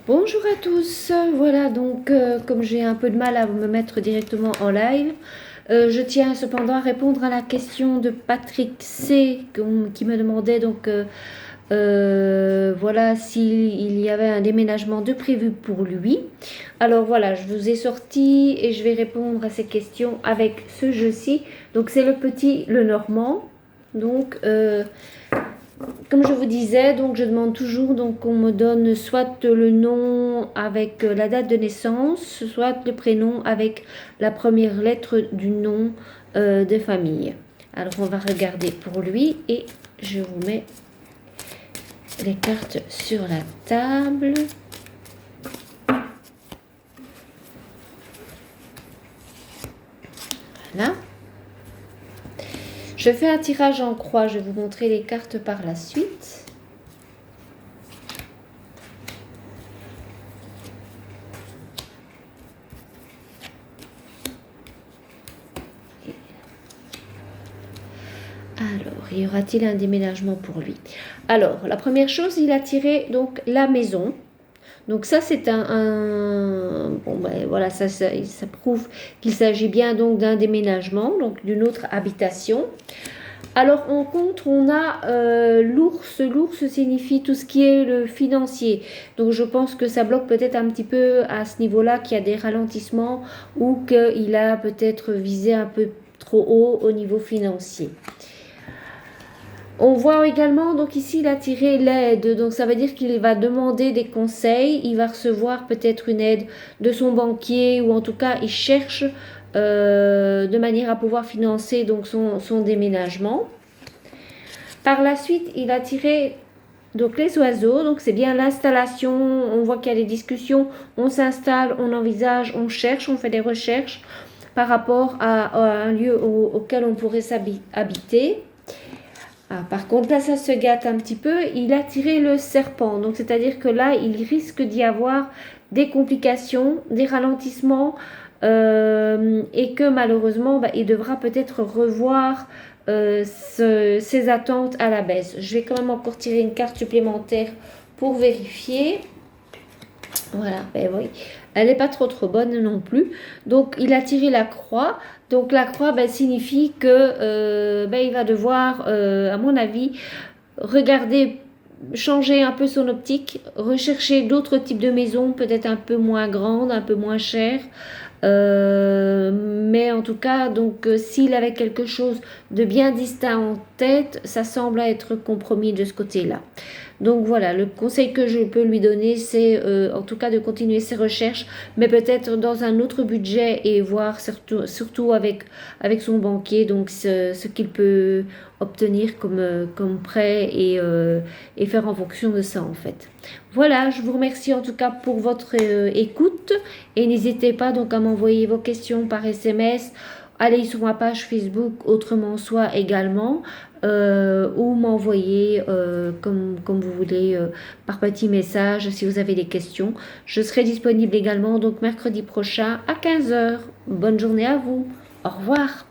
Bonjour à tous, voilà donc comme j'ai un peu de mal à me mettre directement en live, je tiens cependant à répondre à la question de Patrick C qui me demandait donc voilà s'il y avait un déménagement de prévu pour lui. Alors voilà, je vous ai sorti et je vais répondre à ces questions avec ce jeu-ci. Donc c'est le petit Le Normand. Donc comme je vous disais, donc je demande toujours donc qu'on me donne soit le nom avec la date de naissance, soit le prénom avec la première lettre du nom de famille. Alors on va regarder pour lui et je vous mets les cartes sur la table. Voilà. Je fais un tirage en croix, je vais vous montrer les cartes par la suite. Alors, y aura-t-il un déménagement pour lui? Alors, la première chose, il a tiré donc la maison. Donc ça, c'est bon ben voilà, ça prouve qu'il s'agit bien donc d'un déménagement, donc d'une autre habitation. Alors en contre, on a l'ours. L'ours signifie tout ce qui est le financier. Donc je pense que ça bloque peut-être un petit peu à ce niveau-là, qu'il y a des ralentissements ou qu'il a peut-être visé un peu trop haut au niveau financier. On voit également, donc ici, il a tiré l'aide. Donc, ça veut dire qu'il va demander des conseils. Il va recevoir peut-être une aide de son banquier ou en tout cas, il cherche de manière à pouvoir financer donc son déménagement. Par la suite, il a tiré donc les oiseaux. Donc, c'est bien l'installation. On voit qu'il y a des discussions. On s'installe, on envisage, on cherche, on fait des recherches par rapport à un lieu auquel on pourrait s'habiter. Ah, par contre, là, ça se gâte un petit peu. Il a tiré le serpent. Donc, c'est-à-dire que là, il risque d'y avoir des complications, des ralentissements et que malheureusement, il devra peut-être revoir ses attentes à la baisse. Je vais quand même encore tirer une carte supplémentaire pour vérifier. Voilà, ben oui, elle n'est pas trop bonne non plus. Donc, il a tiré la croix. Donc, la croix signifie que il va devoir, à mon avis, regarder, changer un peu son optique, rechercher d'autres types de maisons, peut-être un peu moins grandes, un peu moins chères. Mais en tout cas, donc, s'il avait quelque chose de bien distinct en tête, ça semble être compromis de ce côté-là. Donc voilà, le conseil que je peux lui donner, c'est en tout cas de continuer ses recherches, mais peut-être dans un autre budget et voir surtout avec son banquier, donc ce qu'il peut obtenir comme prêt et faire en fonction de ça en fait. Voilà, je vous remercie en tout cas pour votre écoute et n'hésitez pas donc à m'envoyer vos questions par SMS. Allez sur ma page Facebook Autrement Soi également ou m'envoyer comme vous voulez par petit message si vous avez des questions. Je serai disponible également donc mercredi prochain à 15 h. Bonne journée à vous. Au revoir.